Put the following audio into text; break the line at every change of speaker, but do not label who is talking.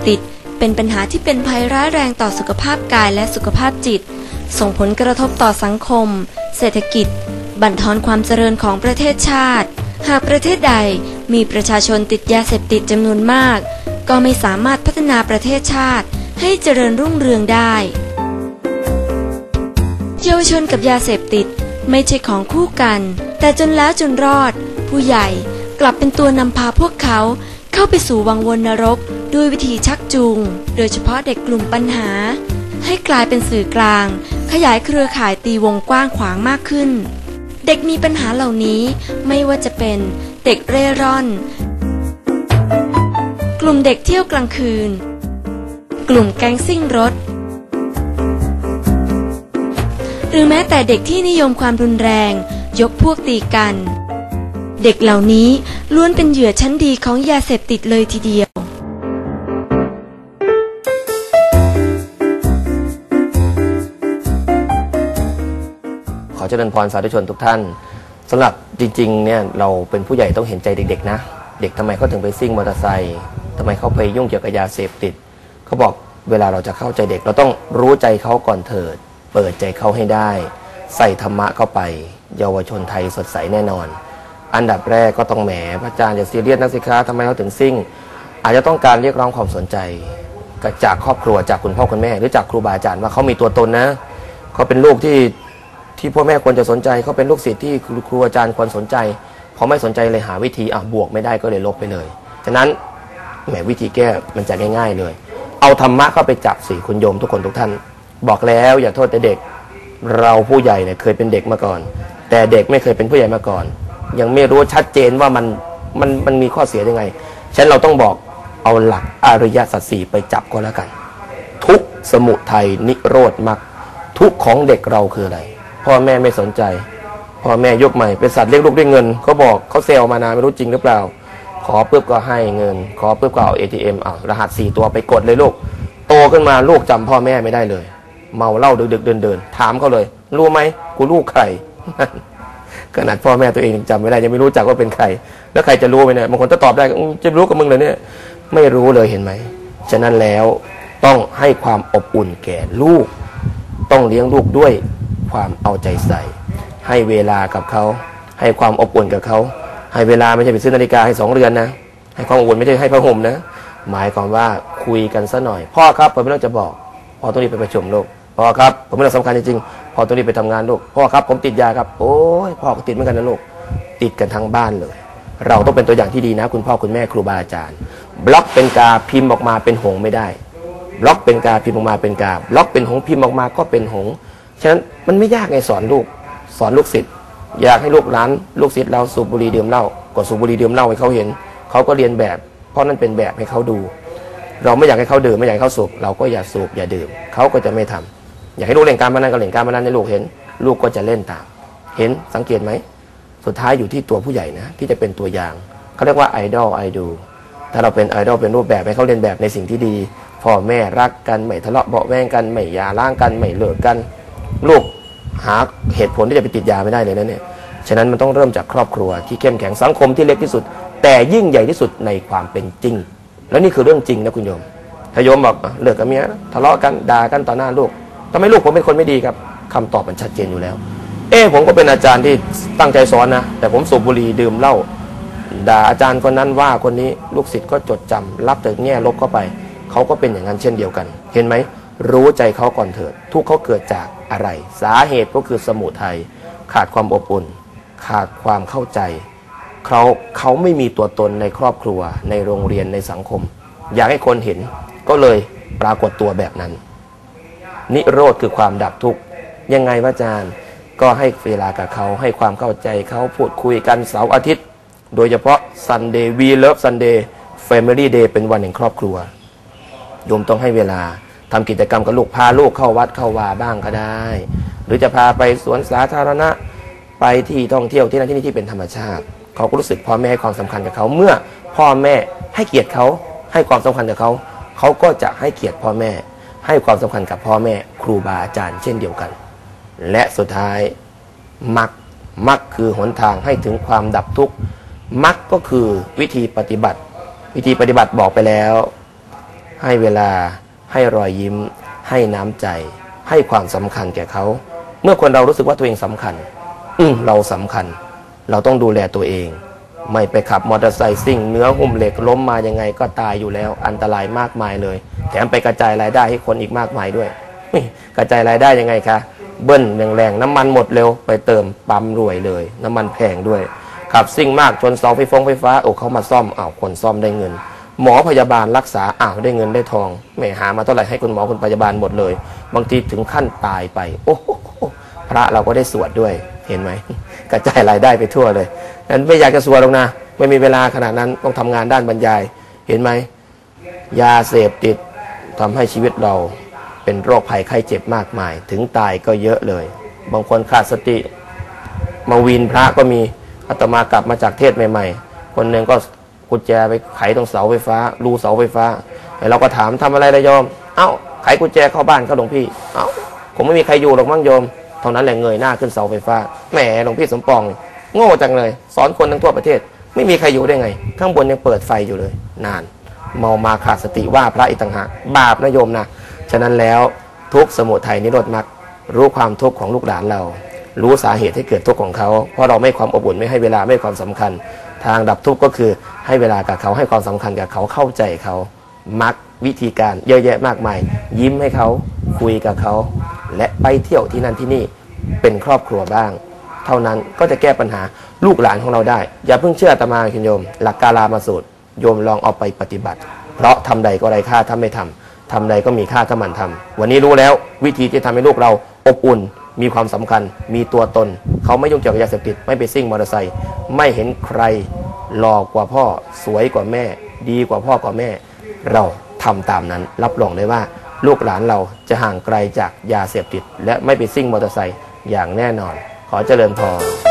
ติดเป็นปัญหาที่เป็นภัยร้ายแรงต่อสุขภาพกายและสุขภาพจิตส่งผลกระทบต่อสังคมเศรษฐกิจบั่นทอนความเจริญของประเทศชาติหากประเทศใดมีประชาชนติดยาเสพติดจำนวนมากก็ไม่สามารถพัฒนาประเทศชาติให้เจริญรุ่งเรืองได้เยาวชนกับยาเสพติดไม่ใช่ของคู่กันแต่จนแล้วจนรอดผู้ใหญ่กลับเป็นตัวนำพาพวกเขาเข้าไปสู่วังวนนรกด้วยวิธีชักจูงโดยเฉพาะเด็กกลุ่มปัญหาให้กลายเป็นสื่อกลางขยายเครือข่ายตีวงกว้างขวางมากขึ้นเด็กมีปัญหาเหล่านี้ไม่ว่าจะเป็นเด็กเร่ร่อนกลุ่มเด็กเที่ยวกลางคืนกลุ่มแก๊งซิ่งรถหรือแม้แต่เด็กที่นิยมความรุนแรงยกพวกตีกันเด็กเหล่านี้ล้วนเป็นเหยื่อชั้นดีของยาเสพติดเลยทีเดียว
ขอเจริญพรสาธุชนทุกท่านสำหรับจริงๆเนี่ยเราเป็นผู้ใหญ่ต้องเห็นใจเด็กๆนะเด็กทำไมเขาถึงไปซิ่งมอเตอร์ไซค์ทำไมเขาไปยุ่งเกี่ยวกับยาเสพติดเขาบอกเวลาเราจะเข้าใจเด็กเราต้องรู้ใจเขาก่อนเถิดเปิดใจเขาให้ได้ใส่ธรรมะเข้าไปเยาวชนไทยสดใสแน่นอนอันดับแรกก็ต้องแหมพระอาจารย์จะซีเรียสนักสิคะทำไมเขาถึงซิ่งอาจจะต้องการเรียกร้องความสนใจจากครอบครัวจากคุณพ่อคุณแม่หรือจากครูบาอาจารย์ว่าเขามีตัวตนนะเขาเป็นลูกที่พ่อแม่ควรจะสนใจเขาเป็นลูกศิษย์ที่ครูอาจารย์ควรสนใจพอไม่สนใจเลยหาวิธีบวกไม่ได้ก็เลยลบไปเลยฉะนั้นแหมวิธีแก้มันจะง่ายๆเลยเอาธรรมะเข้าไปจับสิคุณโยมทุกคนทุกท่านบอกแล้วอย่าโทษแต่เด็กเราผู้ใหญ่เนี่ยเคยเป็นเด็กมาก่อนแต่เด็กไม่เคยเป็นผู้ใหญ่มาก่อนยังไม่รู้ชัดเจนว่ามันมีข้อเสียยังไงฉะนั้นเราต้องบอกเอาหลักอริยสัจสี่ไปจับก็แล้วกันทุกข์สมุทัยนิโรธมรรคทุกข์ของเด็กเราคืออะไรพ่อแม่ไม่สนใจพ่อแม่ยกใหม่เป็นสัตว์เลี้ยงลูกด้วยเงินเขาบอกเขาเซลมานานไม่รู้จริงหรือเปล่าขอปุ๊บก็ให้เงินขอปุ๊บก็เอา ATM รหัส4 ตัวไปกดเลยลูกโตขึ้นมาลูกจำพ่อแม่ไม่ได้เลยเมาเหล้าดึกๆเดินถามเขาเลยรู้ไหมกูลูกใครขนาดพ่อแม่ตัวเองจำไม่ได้ยังไม่รู้จักว่าเป็นใครแล้วใครจะรู้ไหมเนี่ยบางคนจะตอบได้จะรู้กับมึงเลยเนี่ยไม่รู้เลยเห็นไหมฉะนั้นแล้วต้องให้ความอบอุ่นแก่ลูกต้องเลี้ยงลูกด้วยความเอาใจใส่ให้เวลากับเขาให้ความอบอุ่นกับเขาให้เวลาไม่ใช่ไปซื้อนาฬิกาให้2 เรือนนะให้ความอบอุ่นไม่ใช่ให้ผ้าห่มนะหมายความว่าคุยกันซะหน่อยพ่อครับผมไม่ต้องจะบอกพ่อต้องรีบไปประชุมลูกพ่อครับผมไม่ต้องสำคัญจริงๆพ่อต้องรีบไปทำงานลูกพ่อครับผมติดยาครับโอ้ยพ่อก็ติดเหมือนกันนะลูกติดกันทั้งบ้านเลยเราต้องเป็นตัวอย่างที่ดีนะคุณพ่อคุณแม่ครูบาอาจารย์บล็อกเป็นกาพิมพ์ออกมาเป็นหงไม่ได้บล็อกเป็นกาพิมพ์ออกมาเป็นกาบล็อกเป็นหงพิมพ์ออกมาก็เป็นหงฉะนั้นมันไม่ยากไงสอนลูกศิษย์อยากให้ลูกหลานลูกศิษย์เราสูบบุหรี่ดื่มเหล้าก็สูบบุหรี่ดื่มเหล้าให้เขาเห็นเขาก็เรียนแบบเพราะนั่นเป็นแบบให้เขาดูเราไม่อยากให้เขาดื่มไม่อยากให้เขาสูบเราก็อย่าสูบอย่าดื่มเขาก็จะไม่ทำอยากให้ลูกเล่นการพนันก็เล่นการพนันให้ลูกเห็นลูกก็จะเล่นตามเห็นสังเกตไหมสุดท้ายอยู่ที่ตัวผู้ใหญ่นะที่จะเป็นตัวอย่างเขาเรียกว่าไอดอลไอดูถ้าเราเป็นไอดอลเป็นรูปแบบให้เขาเรียนแบบในสิ่งที่ดีพ่อแม่รักกันไม่ทะเลาะเบาะแว้งกันไม่หย่าร้างกันไม่เลิกกันลูกหาเหตุผลที่จะไปติดยาไม่ได้เลยนะเนี่ยฉะนั้นมันต้องเริ่มจากครอบครัวที่เข้มแข็งสังคมที่เล็กที่สุดแต่ยิ่งใหญ่ที่สุดในความเป็นจริงแล้วนี่คือเรื่องจริงนะคุณโยมถ้าโยมบอกเลิกกับเมียทะเลาะกันด่ากันต่อหน้าลูกทำไมลูกผมเป็นคนไม่ดีครับคำตอบมันชัดเจนอยู่แล้วผมก็เป็นอาจารย์ที่ตั้งใจสอนนะแต่ผมสูบบุหรี่ดื่มเหล้าด่าอาจารย์คนนั้นว่าคนนี้ลูกศิษย์ก็จดจำรับแต่แง่ลบเข้าไปเขาก็เป็นอย่างนั้นเช่นเดียวกันเห็นไหมรู้ใจเขาก่อนเถิดทุกเขาเกิดจากอะไรสาเหตุก็คือสมุทัยขาดความอบอุ่นขาดความเข้าใจเขาไม่มีตัวตนในครอบครัวในโรงเรียนในสังคมอยากให้คนเห็นก็เลยปรากฏตัวแบบนั้นนิโรธคือความดับทุกข์ยังไงพระอาจารย์ก็ให้เวลากับเขาให้ความเข้าใจเขาพูดคุยกันเสาร์อาทิตย์โดยเฉพาะ Sunday We Love Sunday Family Day เป็นวันแห่งครอบครัวโยมต้องให้เวลาทำกิจกรรมกับลูกพาลูกเข้าวัดเข้าวาบ้างก็ได้หรือจะพาไปสวนสาธารณะไปที่ท่องเที่ยวที่นั่นที่นี่ที่เป็นธรรมชาติเขาก็รู้สึกพ่อแม่ให้ความสำคัญกับเขาเมื่อพ่อแม่ให้เกียรติเขาให้ความสำคัญกับเขาเขาก็จะให้เกียรติพ่อแม่ให้ความสำคัญกับพ่อแม่ครูบาอาจารย์เช่นเดียวกันและสุดท้ายมรรคคือหนทางให้ถึงความดับทุกข์มรรคก็คือวิธีปฏิบัติบอกไปแล้ว ให้เวลาให้รอยยิ้มให้น้ำใจให้ความสำคัญแก่เขาเมื่อคนเรารู้สึกว่าตัวเองสำคัญเราสำคัญเราต้องดูแลตัวเองไม่ไปขับมอเตอร์ไซค์ซิ่งเนื้อหุ้มเหล็กล้มมายังไงก็ตายอยู่แล้วอันตรายมากมายเลยแถมไปกระจายรายได้ให้คนอีกมากมายด้วยกระจายรายได้ยังไงคะเบิ้ลแรงๆน้ำมันหมดเร็วไปเติมปั๊มรวยเลยน้ำมันแพงด้วยขับซิ่งมากชนเสาไฟฟ้าเขามาซ่อมคนซ่อมได้เงินหมอพยาบาลรักษาได้เงินได้ทองไม่หามาเท่าไหร่ให้คุณหมอคุณพยาบาลหมดเลยบางทีถึงขั้นตายไปโอ้โหพระเราก็ได้สวดด้วยเห็นไหมกระจายรายได้ไปทั่วเลยนั้นไม่อยากจะสวดหรอกนะไม่มีเวลาขนาดนั้นต้องทำงานด้านบรรยายเห็นไหมยาเสพติดทำให้ชีวิตเราเป็นโรคภัยไข้เจ็บมากมายถึงตายก็เยอะเลยบางคนขาดสติมาวีนพระก็มีอาตมากลับมาจากเทศใหม่ๆคนหนึ่งก็กุญแจไปไขตรงเสาไฟฟ้ารูเสาไฟฟ้าเราก็ถามทำอะไรละโยมไขกุญแจเข้าบ้านเขาหลวงพี่ผมไม่มีใครอยู่หรอกมั้งโยมเท่านั้นแหละเงยหน้าขึ้นเสาไฟฟ้าแหมหลวงพี่สมปองโง่จังเลยสอนคนทั้งทั่วประเทศไม่มีใครอยู่ได้ไงข้างบนยังเปิดไฟอยู่เลยนานเมามาขาดสติว่าพระอีกต่างหากบาปนะโยมนะฉะนั้นแล้วทุกข์สมุทัยนิโรธมรรครู้ความทุกข์ของลูกหลานเรารู้สาเหตุให้เกิดทุกข์ของเขาเพราะเราไม่ความอบอุ่นไม่ให้เวลาไม่ความสำคัญทางดับทุกข์ก็คือให้เวลากับเขาให้ความสำคัญกับเขาเข้าใจเขามักวิธีการเยอะแยะมากมายยิ้มให้เขาคุยกับเขาและไปเที่ยวที่นั่นที่นี่เป็นครอบครัวบ้างเท่านั้นก็จะแก้ปัญหาลูกหลานของเราได้อย่าเพิ่งเชื่ออาตมาคุณโยมหลักกาลามาสูตรโยมลองเอาไปปฏิบัติเพราะทำใดก็ไร้ค่าถ้าไม่ทำใดก็มีค่าถ้ามันทำวันนี้รู้แล้ววิธีที่ทำให้ลูกเราอบอุ่นมีความสำคัญมีตัวตนเขาไม่ยุ่งเกี่ยวกับยาเสพติดไม่ไปซิ่งมอเตอร์ไซค์ไม่เห็นใครหล่อกว่าพ่อสวยกว่าแม่ดีกว่าพ่อกว่าแม่เราทำตามนั้นรับรองได้ว่าลูกหลานเราจะห่างไกลจากยาเสพติดและไม่ไปซิ่งมอเตอร์ไซค์อย่างแน่นอนขอเจริญพร